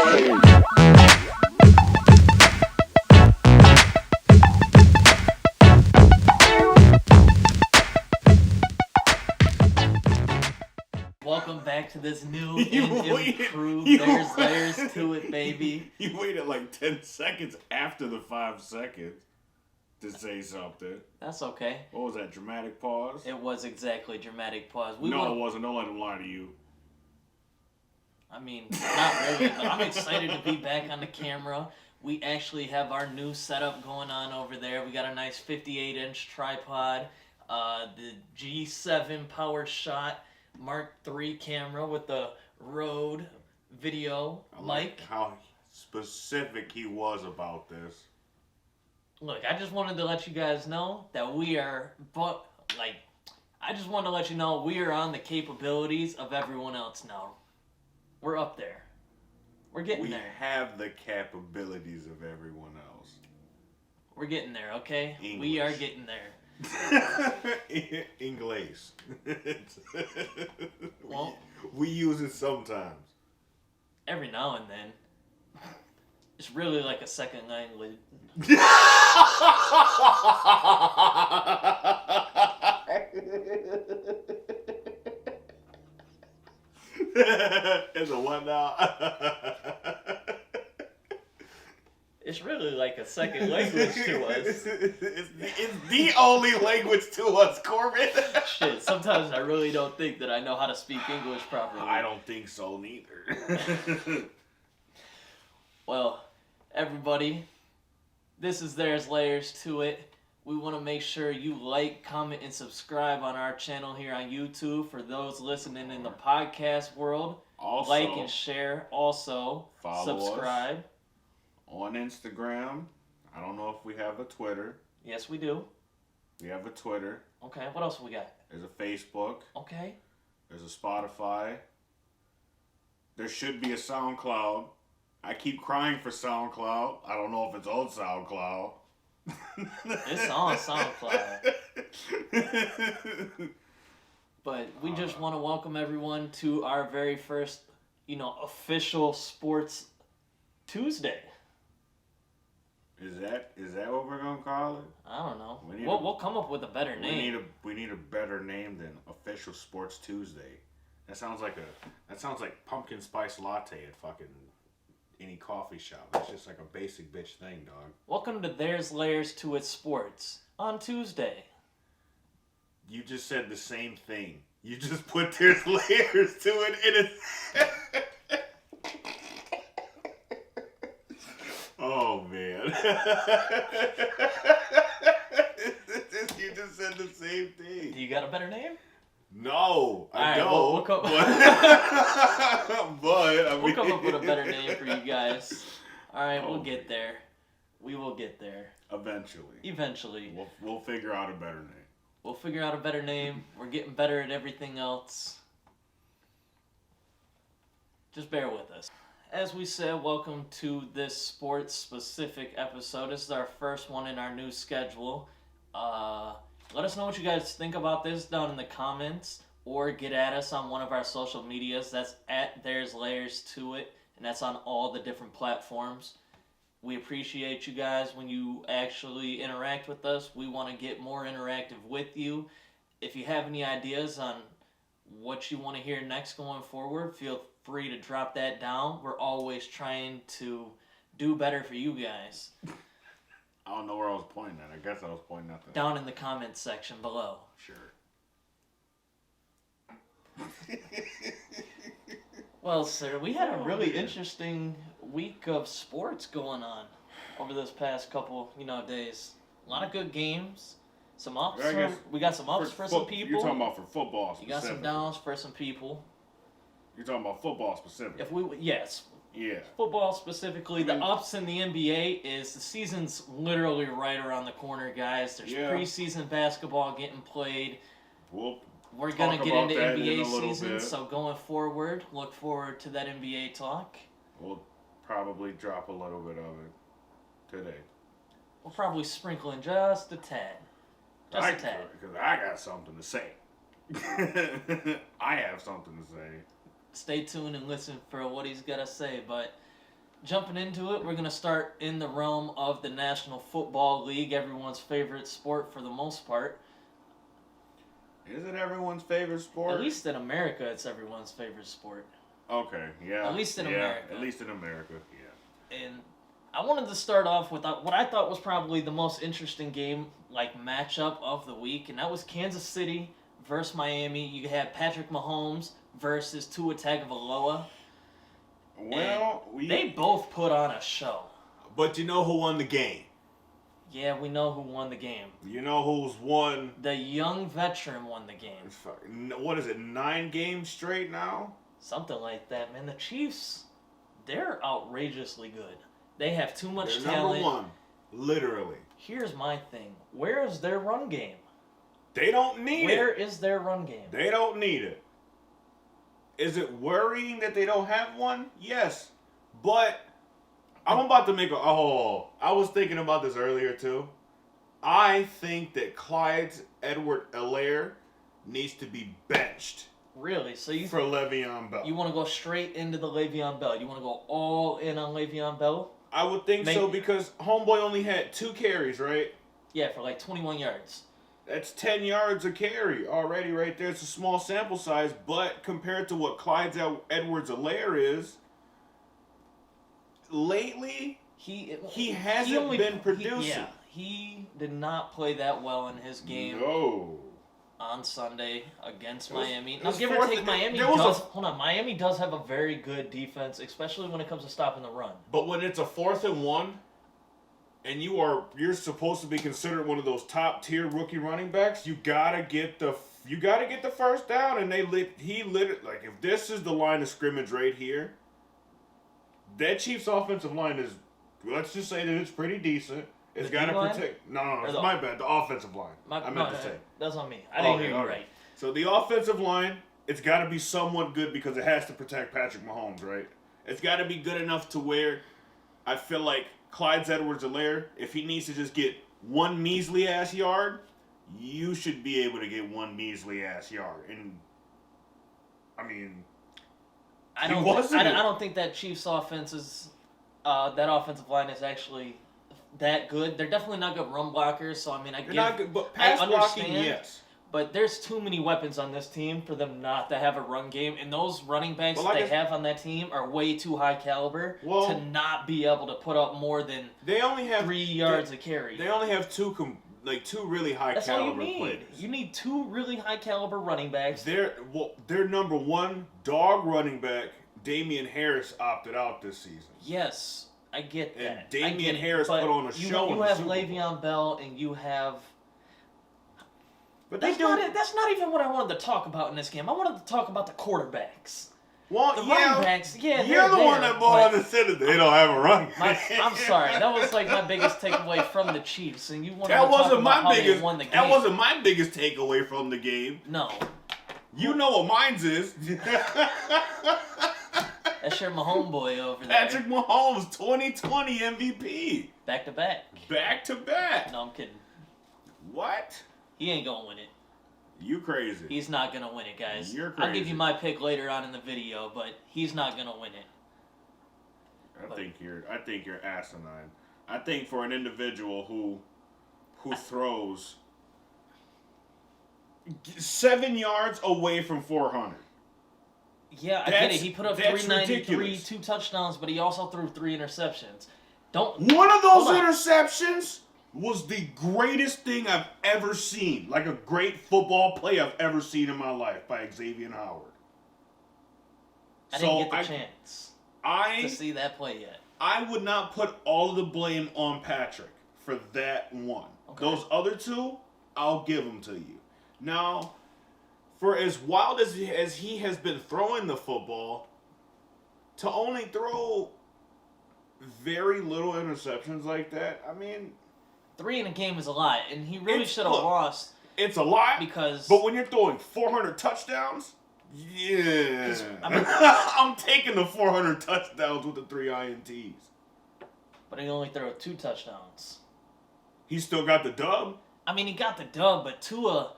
Welcome back to this new and improved There's Layers to It, baby. You waited like 10 seconds after the 5 seconds to say something. That's okay. What was that, dramatic pause? It was exactly dramatic pause. It wasn't. Don't let him lie to you. I mean, not really, but I'm excited to be back on the camera. We actually have our new setup going on over there. We got a nice 58-inch tripod, the G7 Power Shot Mark III camera with the Rode video mic. How specific he was about this. Look, I just wanted to let you guys know that we are, I just wanted to let you know we are on the capabilities of everyone else now. We're up there. We're getting there. We have the capabilities of everyone else. We're getting there, okay? English. We are getting there. English. Well, we use it sometimes. Every now and then. It's really like a second language. It's a what now? It's really like a second language to us. It's the only language to us, Corbin. Shit, sometimes I really don't think that I know how to speak English properly. I don't think so neither. Well, everybody, this is There's Layers to It. We want to make sure you like, comment, and subscribe on our channel here on YouTube. For those listening in the podcast world, also, like and share. Also, subscribe. Us on Instagram. I don't know if we have a Twitter. Yes, we do. We have a Twitter. Okay, what else we got? There's a Facebook. Okay. There's a Spotify. There should be a SoundCloud. I keep crying for SoundCloud. I don't know if it's on SoundCloud. It's on SoundCloud. But we just want to welcome everyone to our very first, official Sports Tuesday. Is that what we're gonna call it? I don't know. We'll come up with a better name. We need a better name than Official Sports Tuesday. That sounds like pumpkin spice latte at fucking any coffee shop. It's just like a basic bitch thing, dog. Welcome to There's Layers to It Sports on Tuesday. You just said the same thing. You just put There's Layers to It in it. Oh, man. You just said the same thing. Do you got a better name? No, I don't. We'll come up with a better name for you guys. All right, we'll get there. We will get there. Eventually. We'll figure out a better name. We'll figure out a better name. We're getting better at everything else. Just bear with us. As we said, welcome to this sports-specific episode. This is our first one in our new schedule. Let us know what you guys think about this down in the comments, or get at us on one of our social medias. That's at There's Layers to It, and that's on all the different platforms. We appreciate you guys when you actually interact with us. We want to get more interactive with you. If you have any ideas on what you want to hear next going forward, feel free to drop that down. We're always trying to do better for you guys. I don't know where I was pointing at. I guess I was pointing at down in the comments section below. Sure. Well, sir, we had a really interesting week of sports going on over this past couple, days. A lot of good games. Some ups. We got some ups for some people. You're talking about for football specifically. You got some downs for some people. You're talking about football specifically. Yes. Yeah. Football specifically. The ups in the NBA is the season's literally right around the corner, guys. There's preseason basketball getting played. We're going to get into NBA season, so going forward, look forward to that NBA talk. We'll probably drop a little bit of it today. We'll probably sprinkle in just a tad. Just a tad. Because I got something to say. I have something to say. Stay tuned and listen for what he's got to say, but jumping into it, we're going to start in the realm of the National Football League, everyone's favorite sport for the most part. Is it everyone's favorite sport? At least in America, it's everyone's favorite sport. Okay, yeah. At least in America. At least in America, yeah. And I wanted to start off with what I thought was probably the most interesting game, matchup of the week, and that was Kansas City versus Miami. You had Patrick Mahomes versus Tua Tagovailoa. Well, they both put on a show. But you know who won the game? Yeah, we know who won the game. You know who's won? The young veteran won the game. What is it, 9 games straight now? Something like that, man. The Chiefs, they're outrageously good. They have too much They're talent. number 1, literally. Here's my thing. Where is their run game? They don't need it. Where is their run game? They don't need it. Is it worrying that they don't have one? Yes. But I'm about to make I was thinking about this earlier too. I think that Clyde Edwards-Helaire needs to be benched. Really? So you for Le'Veon Bell. You want to go straight into the Le'Veon Bell? You want to go all in on Le'Veon Bell? I would think so because Homeboy only had 2 carries, right? Yeah, for 21 yards. That's 10 yards a carry already right there. It's a small sample size, but compared to what Clyde Edwards-Helaire is, lately, he hasn't been producing. He did not play that well in his game. No. On Sunday against Miami. Now, give or take, Miami does have a very good defense, especially when it comes to stopping the run. But when it's a 4th and 1, and you're supposed to be considered one of those top tier rookie running backs, you gotta get the first down. And if this is the line of scrimmage right here, that Chiefs offensive line is, let's just say that it's pretty decent. It's got to protect. No, it's my bad. The offensive line. I meant to say. That's on me. I didn't hear you right. So the offensive line, it's got to be somewhat good because it has to protect Patrick Mahomes, right? It's got to be good enough to where I feel like Clyde Edwards-Helaire, if he needs to just get 1 measly ass yard, you should be able to get 1 measly ass yard. And I mean, I don't think that Chiefs offense is that offensive line is actually that good. They're definitely not good run blockers, so I mean, not good, but pass blocking, yes. But there's too many weapons on this team for them not to have a run game, and those running backs that they have on that team are way too high caliber to not be able to put up more than 3 yards a carry. They only have two really high That's caliber all you need. players. You need 2 really high caliber running backs. Their number 1 dog running back, Damian Harris, opted out this season. Yes. I get that. And Damian Harris put on a show. You have Le'Veon Bell, and you have. But that's not even what I wanted to talk about in this game. I wanted to talk about the quarterbacks. Well, the running backs, you're the one that brought on the center. They don't have a run. I'm sorry. That was my biggest takeaway from the Chiefs, and you wanted to talk about how they won the game. That wasn't my biggest takeaway from the game. No. You know what mine's is. That's your homeboy over there. Patrick Mahomes, 2020 MVP. Back to back. Back to back. No, I'm kidding. What? He ain't gonna win it. You crazy. He's not gonna win it, guys. You're crazy. I'll give you my pick later on in the video, but he's not gonna win it. I think you're asinine. I think for an individual who throws 7 yards away from 400. Yeah, I get it. He put up 393, 2 touchdowns, but he also threw 3 interceptions. One of those interceptions was the greatest thing I've ever seen. Like a great football play I've ever seen in my life by Xavier Howard. I didn't get the chance to see that play yet. I would not put all of the blame on Patrick for that one. Okay. Those other 2, I'll give them to you. Now, for as wild as he has been throwing the football, to only throw very little interceptions like that, I mean... 3 in a game is a lot, and he really should have lost. It's a lot, but when you're throwing 400 touchdowns, yeah. I'm taking the 400 touchdowns with the 3 INTs. But he only threw 2 touchdowns. He still got the dub? I mean, he got the dub, but Tua...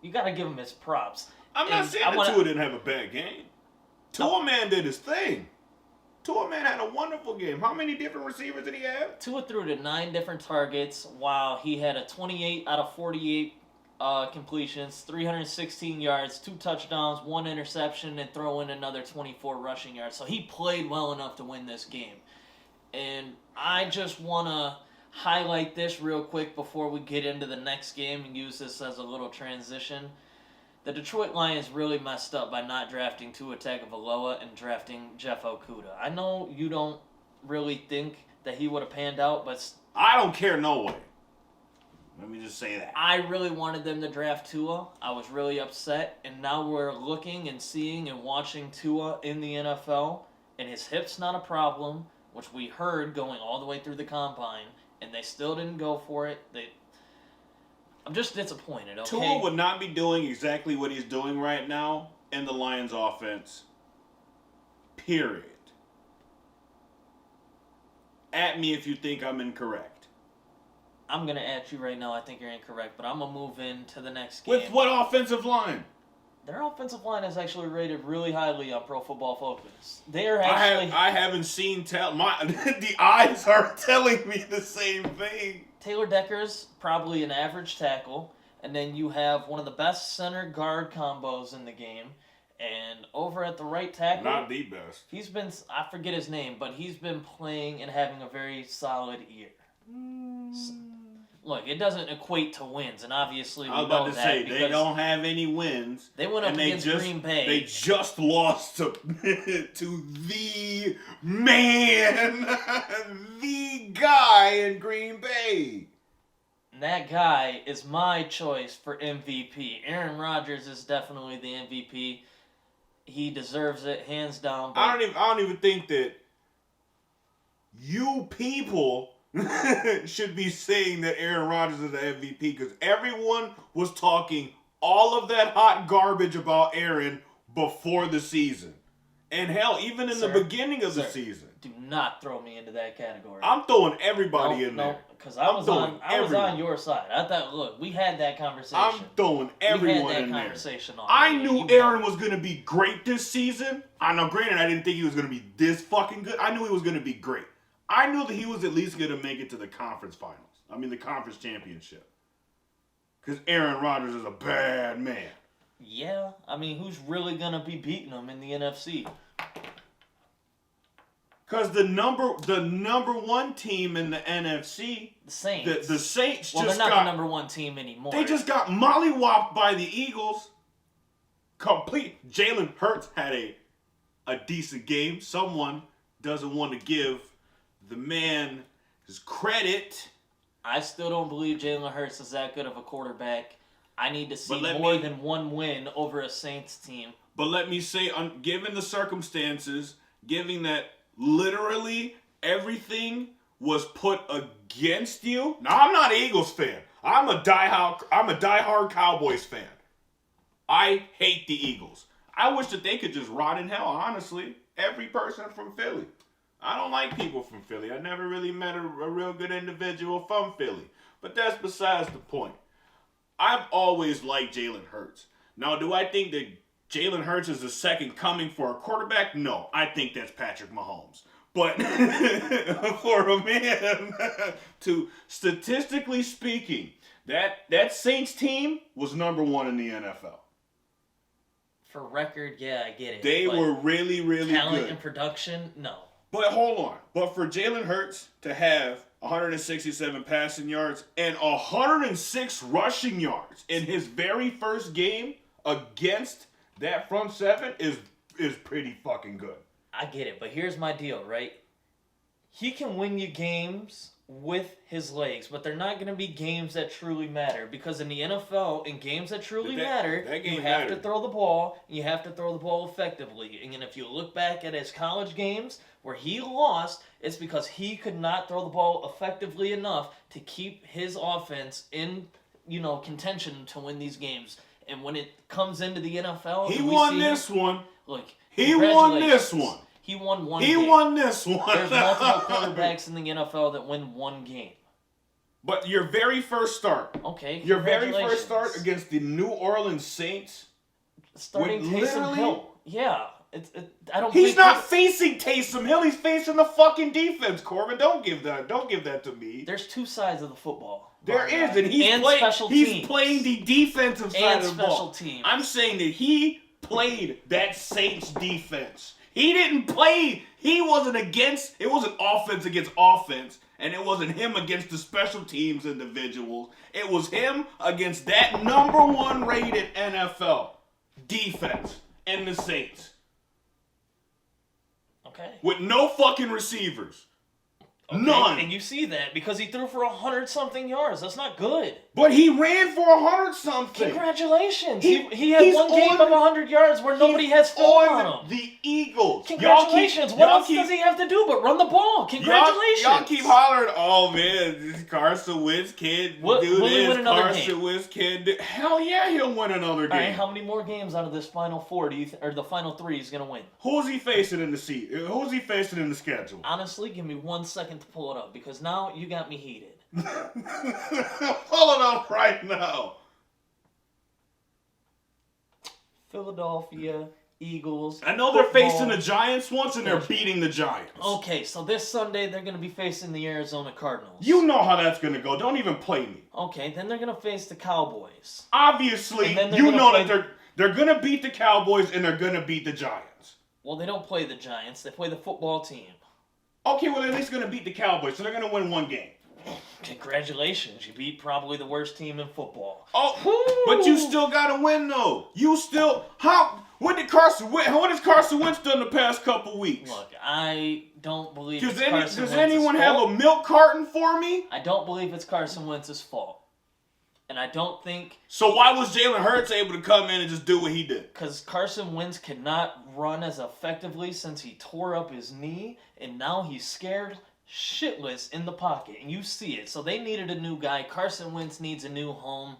You gotta give him his props. I'm not saying that Tua didn't have a bad game. Tua man did his thing. Tua, man, had a wonderful game. How many different receivers did he have? Tua threw to 9 different targets, while he had a 28 out of 48 completions, 316 yards, 2 touchdowns, 1 interception, and throw in another 24 rushing yards. So he played well enough to win this game. And I just want to highlight this real quick before we get into the next game and use this as a little transition. The Detroit Lions really messed up by not drafting Tua Tagovailoa and drafting Jeff Okudah. I know you don't really think that he would have panned out, but I don't care no way. Let me just say that. I really wanted them to draft Tua. I was really upset, and now we're looking and seeing and watching Tua in the NFL, and his hip's not a problem, which we heard going all the way through the combine, and they still didn't go for it. I'm just disappointed, okay? Tua would not be doing exactly what he's doing right now in the Lions offense. Period. At me if you think I'm incorrect. I'm going to at you right now. I think you're incorrect, but I'm going to move into the next game. With what offensive line? Their offensive line is actually rated really highly on Pro Football Focus. They are actually... I haven't seen the eyes are telling me the same thing. Taylor Decker's probably an average tackle, and then you have one of the best center guard combos in the game. And over at the right tackle, not the best. He's been, I forget his name, but he's been playing and having a very solid year. Look, it doesn't equate to wins, and obviously we know that. I was about to say, they don't have any wins. They went up against Green Bay. They just lost to the man, the guy in Green Bay. And that guy is my choice for MVP. Aaron Rodgers is definitely the MVP. He deserves it, hands down. But I don't even think that you people should be saying that Aaron Rodgers is the MVP, because everyone was talking all of that hot garbage about Aaron before the season. And hell, even in the beginning of the season. Do not throw me into that category. I'm throwing everybody in there. No, because I was on your side. I thought, look, we had that conversation. I'm throwing everyone in there. I knew Aaron was going to be great this season. I know, granted, I didn't think he was going to be this fucking good. I knew he was going to be great. I knew that he was at least going to make it to the conference finals. The conference championship. Because Aaron Rodgers is a bad man. Yeah, who's really going to be beating him in the NFC? Because the number one team in the NFC, the Saints. The Saints they're not the number one team anymore. They just got mollywopped by the Eagles. Complete. Jalen Hurts had a decent game. Someone doesn't want to give the man his credit. I still don't believe Jalen Hurts is that good of a quarterback. I need to see more than one win over a Saints team. But let me say, given the circumstances, given that literally everything was put against you. Now, I'm not an Eagles fan. I'm a diehard Cowboys fan. I hate the Eagles. I wish that they could just rot in hell, honestly. Every person from Philly. I don't like people from Philly. I never really met a real good individual from Philly. But that's besides the point. I've always liked Jalen Hurts. Now, do I think that Jalen Hurts is the second coming for a quarterback? No, I think that's Patrick Mahomes. But for a man to, statistically speaking, that Saints team was number one in the NFL. For record, yeah, I get it. They were really, really talent good. And production, no. But hold on. But for Jalen Hurts to have 167 passing yards and 106 rushing yards in his very first game against that front seven is pretty fucking good. I get it, but here's my deal, right? He can win you games with his legs, but they're not going to be games that truly matter, because in the NFL, in games that truly matter, you have to throw the ball, and you have to throw the ball effectively. And if you look back at his college games where he lost, it's because he could not throw the ball effectively enough to keep his offense in, contention to win these games. And when it comes into the NFL, he won this one. Look, he won this one. He won one game. He won this one. There's multiple quarterbacks in the NFL that win one game. But your very first start. Okay, your very first start against the New Orleans Saints. Starting Taysom Hill. Yeah. I don't. He's not facing Taysom Hill. He's facing the fucking defense. Corbin, don't give that to me. There's two sides of the football. There is, and he's playing the defensive side of the ball. Teams. I'm saying that he played that Saints defense. He didn't play. He wasn't against. It wasn't offense against offense, and it wasn't him against the special teams individuals. It was him against that #1 rated NFL defense and the Saints. Okay. With no fucking receivers. Okay. None. And you see that because he threw for 100-something yards. That's not good. But he ran for 100-something. Congratulations. He had one game of 100 yards where nobody has film on him. The Eagles. Congratulations. What else does he have to do but run the ball? Congratulations. Y'all keep hollering, oh man, this Carson Wentz kid Will do he this. win another Carson game? Wentz kid do. Hell yeah, he'll win another game. All right, how many more games out of this final four or the final three he's going to win? Who's he facing in the seat? Who's he facing in the schedule? Honestly, give me 1 second to pull it up because now you got me heated. Pull it up right now. Philadelphia Eagles. I know they're facing the Giants once and they're beating the Giants. Okay, so this Sunday they're going to be facing the Arizona Cardinals. You know how that's going to go. Don't even play me. Okay, then they're going to face the Cowboys. Obviously, you know that they're going to beat the Cowboys and they're going to beat the Giants. Well, they don't play the Giants. They play the football team. Okay, well, they're at least going to beat the Cowboys, so they're going to win one game. Congratulations. You beat probably the worst team in football. Oh, but you still got to win, though. You still... What has Carson Wentz done the past couple weeks? Look, I don't believe Does anyone have a milk carton for me? I don't believe it's Carson Wentz's fault. And I don't think... So why was Jalen Hurts able to come in and just do what he did? Because Carson Wentz cannot run as effectively since he tore up his knee, and now he's scared shitless in the pocket, and you see it. So they needed a new guy. Carson Wentz needs a new home.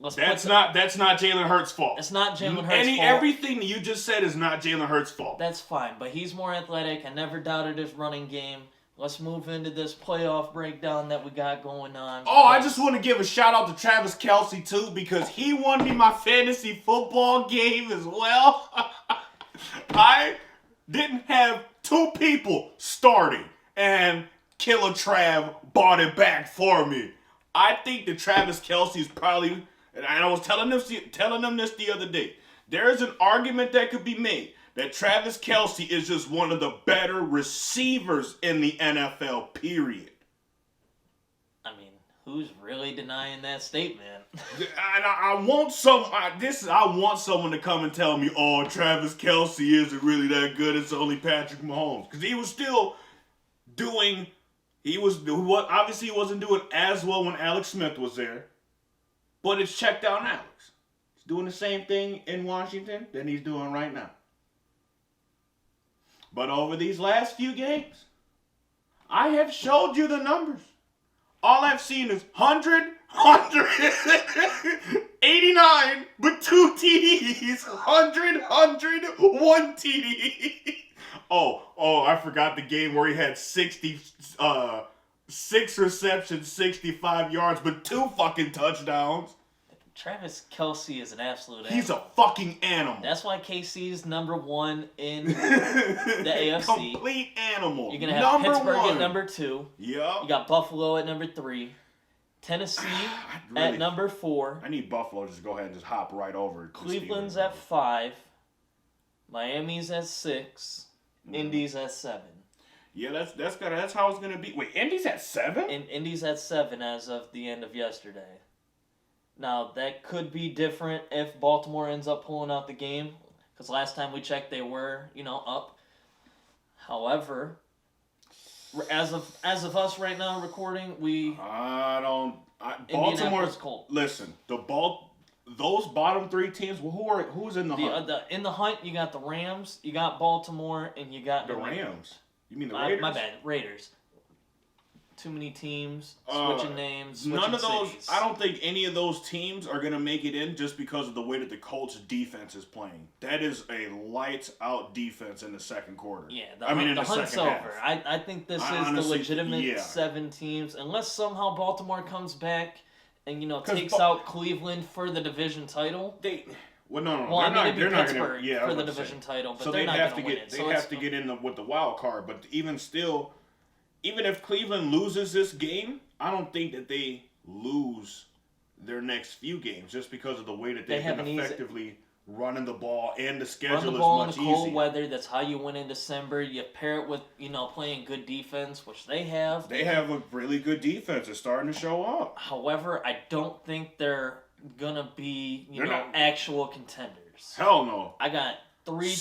That's not Jalen Hurts' fault. It's not Jalen Hurts' fault. Everything that you just said is not Jalen Hurts' fault. That's fine, but he's more athletic. I never doubted his running game. Let's move into this playoff breakdown that we got going on. Oh, I just want to give a shout out to Travis Kelce too because he won me my fantasy football game as well. I didn't have two people starting and Killer Trav bought it back for me. I think that Travis Kelce is probably, and I was telling them this the other day. There is an argument that could be made that Travis Kelce is just one of the better receivers in the NFL, period. I mean, who's really denying that statement? I want someone to come and tell me, oh, Travis Kelce isn't really that good. It's only Patrick Mahomes. Because he was still obviously he wasn't doing as well when Alex Smith was there. But it's check down Alex. He's doing the same thing in Washington that he's doing right now. But over these last few games, I have showed you the numbers. All I've seen is 89, but 2 TDs. 1 TD. Oh, I forgot the game where he had 6 receptions, 65 yards, but 2 fucking touchdowns. Travis Kelce is an absolute animal. He's a fucking animal. That's why KC's #1 in the AFC. Complete animal. You're going to have Pittsburgh one. at #2. Yep. You got Buffalo at #3. Tennessee at #4. I need Buffalo to just go ahead and just hop right over. Cleveland's at 5. Miami's at 6. Indy's at 7. Yeah, that's how it's going to be. Wait, Indy's at 7? Indy's at 7 as of the end of yesterday. Now, that could be different if Baltimore ends up pulling out the game, because last time we checked, they were, up. However, as of us right now recording, Baltimore's cold. Listen, those bottom 3 teams. Who's in the hunt? In the hunt, you got the Rams, you got Baltimore, and you got the Rams. You mean the Raiders? My bad, Raiders. Too many teams, switching names, switching none of those. cities. I don't think any of those teams are going to make it in just because of the way that the Colts defense is playing. That is a lights out defense in the second quarter. Yeah, the hunt's second over. half. I think this is the legitimate 7 teams, unless somehow Baltimore comes back and takes out Cleveland for the division title. Well, no. Well, They're not. it'd be They're not Pittsburgh going to. for the division title, but so they're they'd not have going to to get. win it. They'd have to get in with the wild card. But even still, even if Cleveland loses this game, I don't think that they lose their next few games just because of the way that they've been effectively running the ball, and the schedule Run the ball is much in the cold easier. weather. That's how you win in December. You pair it with playing good defense, which they have. They have a really good defense. It's starting to show up. However, I don't think they're gonna be Not. actual contenders. Hell no. I got three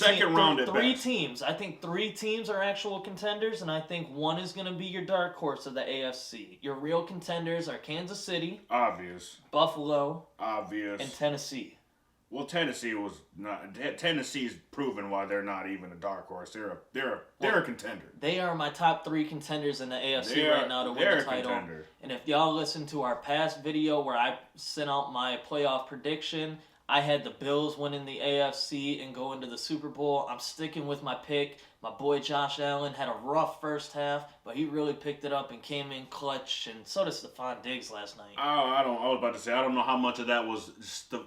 teams. I think 3 teams are actual contenders, and I think one is gonna be your dark horse of the AFC. Your real contenders are Kansas City, Obvious. Buffalo, Obvious. and Tennessee. Well, Tennessee was not. Tennessee's proven why they're not even a dark horse. They're a contender. They are my top 3 contenders in the AFC right now to win the title. Contender. And if y'all listen to our past video where I sent out my playoff prediction, I had the Bills winning the AFC and go into the Super Bowl. I'm sticking with my pick. My boy Josh Allen had a rough first half, but he really picked it up and came in clutch, and so did Stephon Diggs last night. I was about to say, I don't know how much of that was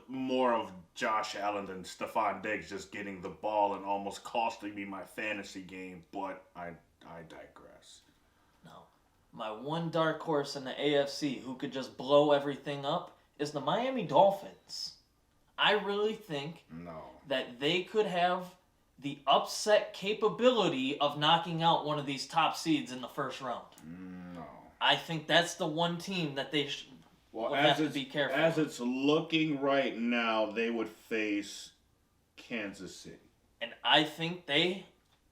more of Josh Allen than Stephon Diggs just getting the ball and almost costing me my fantasy game, but I digress. No. My one dark horse in the AFC who could just blow everything up is the Miami Dolphins. I really think that they could have the upset capability of knocking out one of these top seeds in the first round. No. I think that's the one team that they would have to be careful. As it's looking right now, they would face Kansas City. And I think they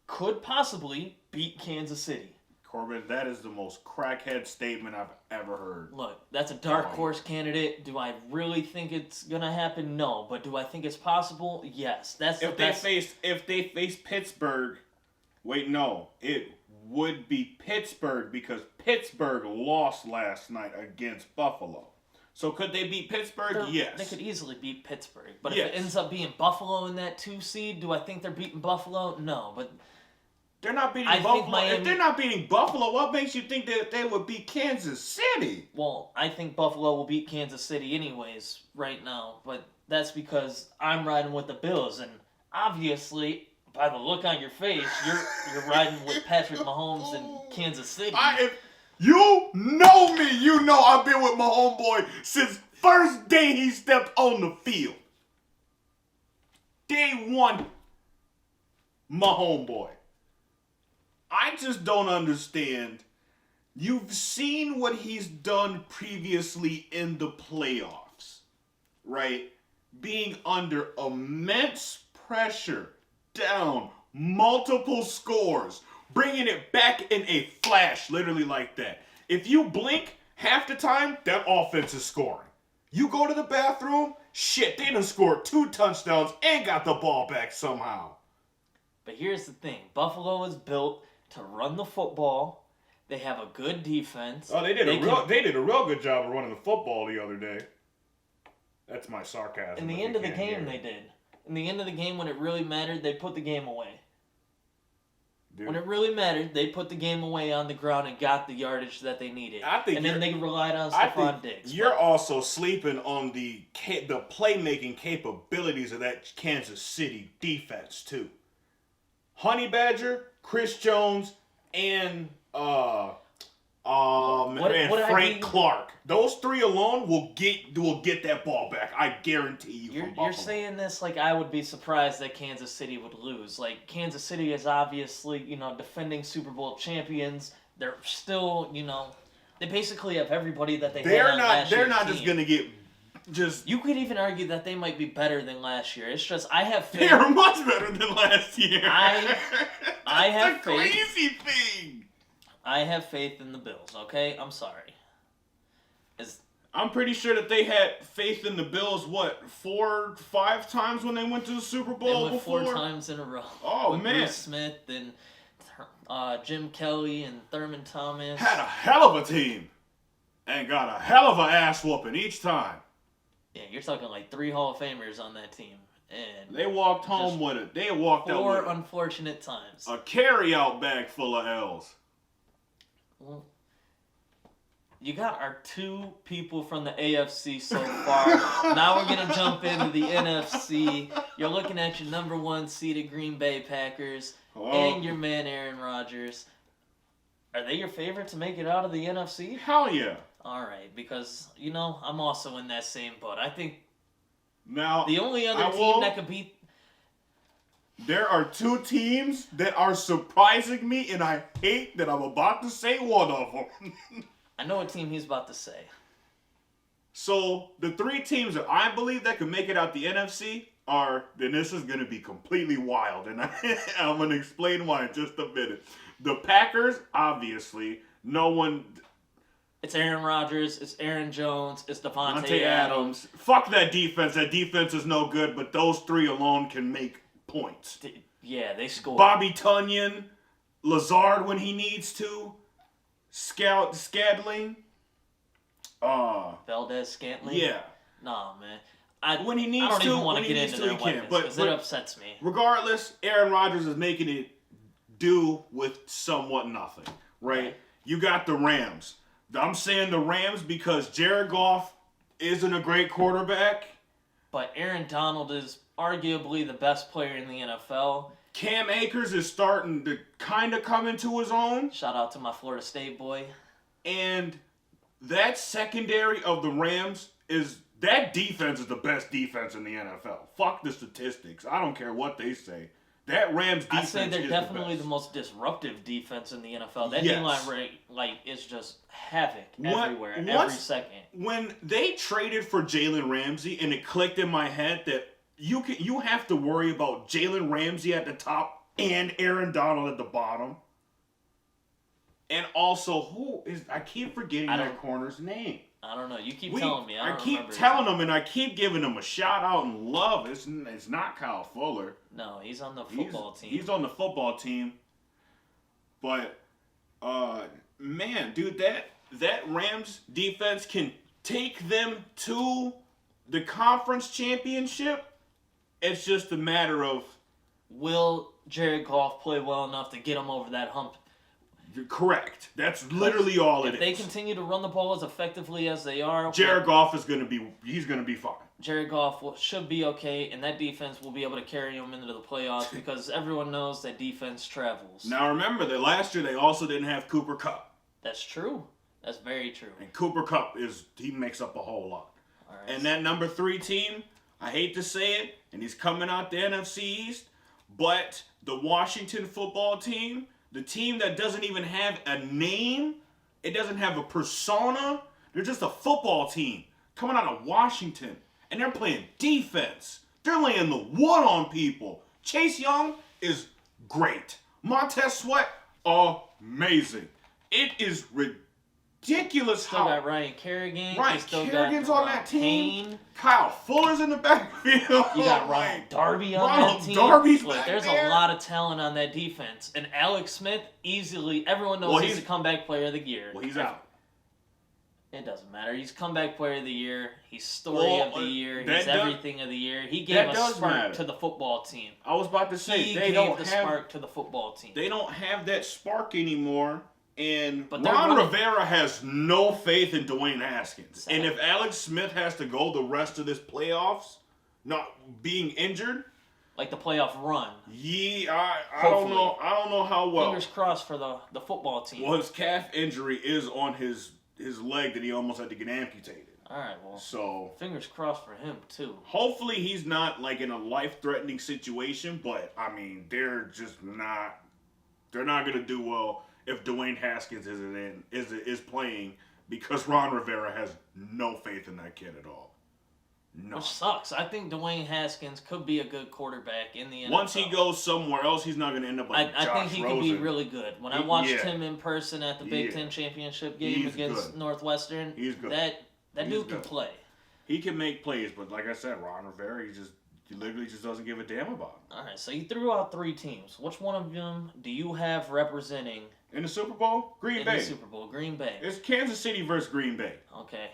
could possibly beat Kansas City. Corbin, that is the most crackhead statement I've ever heard. Look, that's a dark horse candidate. Do I really think it's gonna happen? No. But do I think it's possible? Yes. If they face Pittsburgh, it would be Pittsburgh because Pittsburgh lost last night against Buffalo. So could they beat Pittsburgh? Yes. They could easily beat Pittsburgh. But if it ends up being Buffalo in that 2 seed, do I think they're beating Buffalo? No. But they're not beating Buffalo. If they're not beating Buffalo, what makes you think that they would beat Kansas City? Well, I think Buffalo will beat Kansas City anyways right now, but that's because I'm riding with the Bills, and obviously, by the look on your face, you're riding with Patrick Mahomes and Kansas City. If you know me, you know I've been with my homeboy since first day he stepped on the field. Day 1, my homeboy. I just don't understand. You've seen what he's done previously in the playoffs, right? Being under immense pressure, down multiple scores, bringing it back in a flash, literally like that. If you blink half the time, that offense is scoring. You go to the bathroom, shit, they done scored 2 touchdowns and got the ball back somehow. But here's the thing. Buffalo is built to run the football. They have a good defense. Oh, they did a real good job of running the football the other day. That's my sarcasm. In the end of the game, they did. In the end of the game, when it really mattered, they put the game away. Dude. When it really mattered, they put the game away on the ground and got the yardage that they needed. And then they relied on Stephon Diggs. You're also sleeping on the playmaking capabilities of that Kansas City defense, too. Honey Badger, Chris Jones, and Frank Clark. Those 3 alone will get that ball back. I guarantee you. You're saying this like I would be surprised that Kansas City would lose. Like Kansas City is obviously defending Super Bowl champions. They're still they basically have everybody that they had on last year's They're not team. just gonna get. You could even argue that they might be better than last year. It's just I have faith. They're much better than last year. I have faith. Crazy thing. I have faith in the Bills. Okay, I'm sorry. I'm pretty sure that they had faith in the Bills. 4, 5 times when they went to the Super Bowl they went before. 4 times in a row. Oh with man, Bruce Smith and Jim Kelly and Thurman Thomas had a hell of a team, and got a hell of a ass whooping each time. Yeah, you're talking like 3 Hall of Famers on that team. And they walked home with it. They walked out with 4 unfortunate times. A carry-out bag full of L's. Well, You got our two people from the AFC so far. Now we're going to jump into the NFC. You're looking at your number 1 seeded Green Bay Packers and your man Aaron Rodgers. Are they your favorite to make it out of the NFC? Hell yeah. All right, because, I'm also in that same boat. I think now the only other team that could beat... There are 2 teams that are surprising me, and I hate that I'm about to say one of them. I know what team he's about to say. So, the 3 teams that I believe that can make it out the NFC are, and this is going to be completely wild, and I'm going to explain why in just a minute. The Packers, obviously, no one... It's Aaron Rodgers, it's Aaron Jones, it's Devontae Adams. Fuck that defense. That defense is no good, but those 3 alone can make points. Yeah, they score. Bobby Tunyon, Lazard when he needs to, Scadling, Valdez-Scantling? Yeah. Nah, man. When he needs I don't to, even want when to he get needs into to, their he can. weapons, But because it upsets me. Regardless, Aaron Rodgers is making it do with somewhat nothing, right? You got the Rams. I'm saying the Rams because Jared Goff isn't a great quarterback. But Aaron Donald is arguably the best player in the NFL. Cam Akers is starting to kind of come into his own. Shout out to my Florida State boy. And that secondary of the Rams that defense is the best defense in the NFL. Fuck the statistics. I don't care what they say. That Rams defense is I'd say they're definitely the most disruptive defense in the NFL. That Yes. D-line is just havoc everywhere, every second. When they traded for Jalen Ramsey, and it clicked in my head that you have to worry about Jalen Ramsey at the top and Aaron Donald at the bottom. And also, I keep forgetting that corner's name. I don't know. You keep telling me. I keep telling them, and I keep giving them a shout out and love. It's not Kyle Fuller. No, he's on the football team. He's on the football team. But, man, dude, that Rams defense can take them to the conference championship. It's just a matter of... Will Jared Goff play well enough to get him over that hump? You're correct. That's literally all it is. If they continue to run the ball as effectively as they are... Jared Goff is going to be... He's going to be fine. Jared Goff should be okay, and that defense will be able to carry him into the playoffs because everyone knows that defense travels. Now remember that last year they also didn't have Cooper Kupp. That's true. That's very true. And Cooper Kupp he makes up a whole lot. All right. And that number 3 team, I hate to say it, and he's coming out the NFC East, but the Washington football team, the team that doesn't even have a name, it doesn't have a persona, they're just a football team coming out of Washington, and they're playing defense. They're laying the wood on people. Chase Young is great. Montez Sweat, amazing. It is ridiculous Still got Ryan Kerrigan. Ryan Kerrigan's on that team. Payne. Kyle Fuller's in the backfield. You got Ronald Darby on that team. Darby's Look, back there's there. a lot of talent on that defense. And Alex Smith, easily, everyone knows he's a comeback player of the year. Well, he's out. It doesn't matter. He's comeback player of the year. He's story of the year. He's everything of the year. He gave a spark to the football team. I was about to say, he gave the spark to the football team. They don't have that spark anymore. And But Ron Rivera has no faith in Dwayne Haskins. Sad. And if Alex Smith has to go the rest of this playoffs, not being injured, like the playoff run. Yeah, I don't know. I don't know how well. Fingers crossed for the football team. Well, his calf injury is on his leg that he almost had to get amputated. All right, well. So fingers crossed for him too. Hopefully he's not like in a life-threatening situation, but I mean they're just not. They're not gonna do well if Dwayne Haskins is playing because Ron Rivera has no faith in that kid at all. No. Which sucks. I think Dwayne Haskins could be a good quarterback in the NFL. Once he goes somewhere else, he's not going to end up like Josh I think he Rosen. could be really good. When I watched him in person at the Big Ten championship game against Northwestern, he's good. That dude can play. He can make plays, but like I said, Ron Rivera, he literally just doesn't give a damn about him. All right, so you threw out 3 teams. Which one of them do you have representing in the Super Bowl? Green Bay. In the Super Bowl, Green Bay. It's Kansas City versus Green Bay. Okay.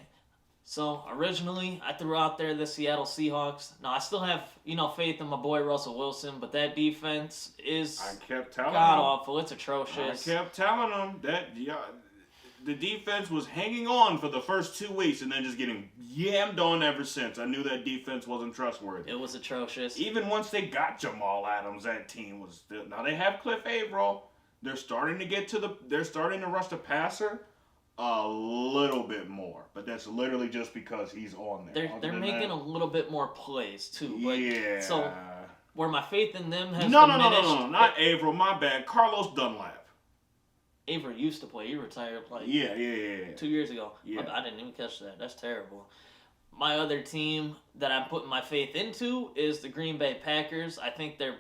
So, originally, I threw out there the Seattle Seahawks. Now, I still have, faith in my boy Russell Wilson, but that defense is I kept telling god-awful. It's atrocious. I kept telling him that, was hanging on for the first 2 weeks and then just getting yammed on ever since. I knew that defense wasn't trustworthy. It was atrocious. Even once they got Jamal Adams, that team was still. Now they have Cliff Averill. They're starting to rush the passer a little bit more, but that's literally just because he's on there. They're making a little bit more plays too. But yeah. So where my faith in them has no, diminished. not Averill. My bad. Carlos Dunlap. Avery used to play. He retired like 2 years ago. Yeah. I didn't even catch that. That's terrible. My other team that I'm putting my faith into is the Green Bay Packers. I think they're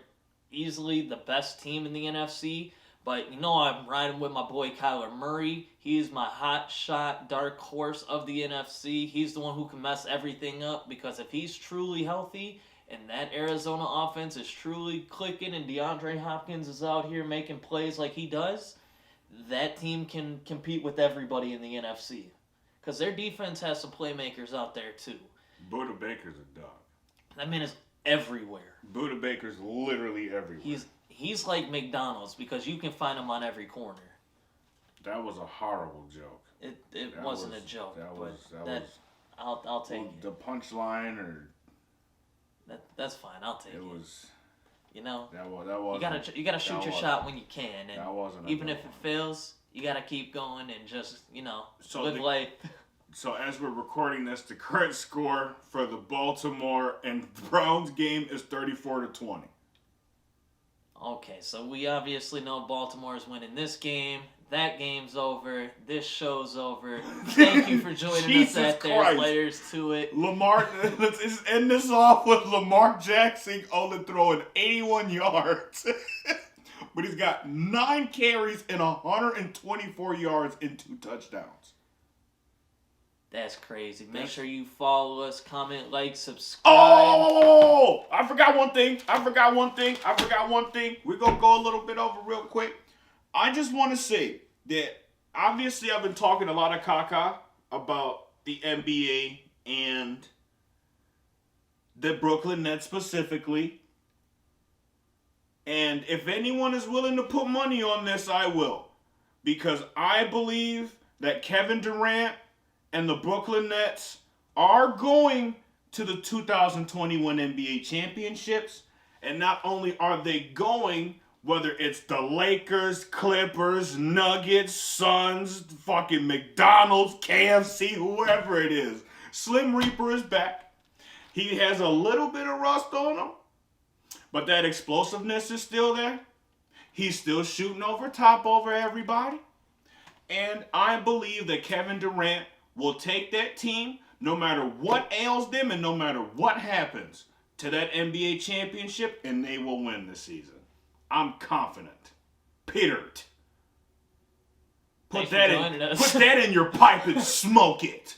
easily the best team in the NFC. But I'm riding with my boy Kyler Murray. He's my hot shot dark horse of the NFC. He's the one who can mess everything up because if he's truly healthy and that Arizona offense is truly clicking and DeAndre Hopkins is out here making plays like he does, that team can compete with everybody in the NFC. Because their defense has some playmakers out there, too. Buda Baker's a dog. That man is everywhere. Buda Baker's literally everywhere. He's like McDonald's because you can find him on every corner. That was a horrible joke. It wasn't a joke. I'll take it. The punchline or... That's fine. I'll take it. It was... That was you gotta shoot your shot when you can, and that wasn't even if it fails, you gotta keep going and just live life. So as we're recording this, the current score for the Baltimore and Browns game is 34-20. Okay, so we obviously know Baltimore is winning this game. That game's over. This show's over. Thank you for joining us at There's Layers to It. Lamar, let's end this off with Lamar Jackson only throwing 81 yards. But he's got 9 carries and 124 yards and 2 touchdowns. That's crazy. Make sure you follow us, comment, like, subscribe. Oh! I forgot one thing. We're going to go a little bit over real quick. I just want to say that obviously I've been talking a lot of caca about the NBA and the Brooklyn Nets specifically. And if anyone is willing to put money on this, I will. Because I believe that Kevin Durant and the Brooklyn Nets are going to the 2021 NBA championships. And not only are they going, whether it's the Lakers, Clippers, Nuggets, Suns, fucking McDonald's, KFC, whoever it is. Slim Reaper is back. He has a little bit of rust on him, but that explosiveness is still there. He's still shooting over everybody. And I believe that Kevin Durant will take that team, no matter what ails them and no matter what happens, to that NBA championship, and they will win this season. I'm confident. Peter. Put that in your pipe and smoke it.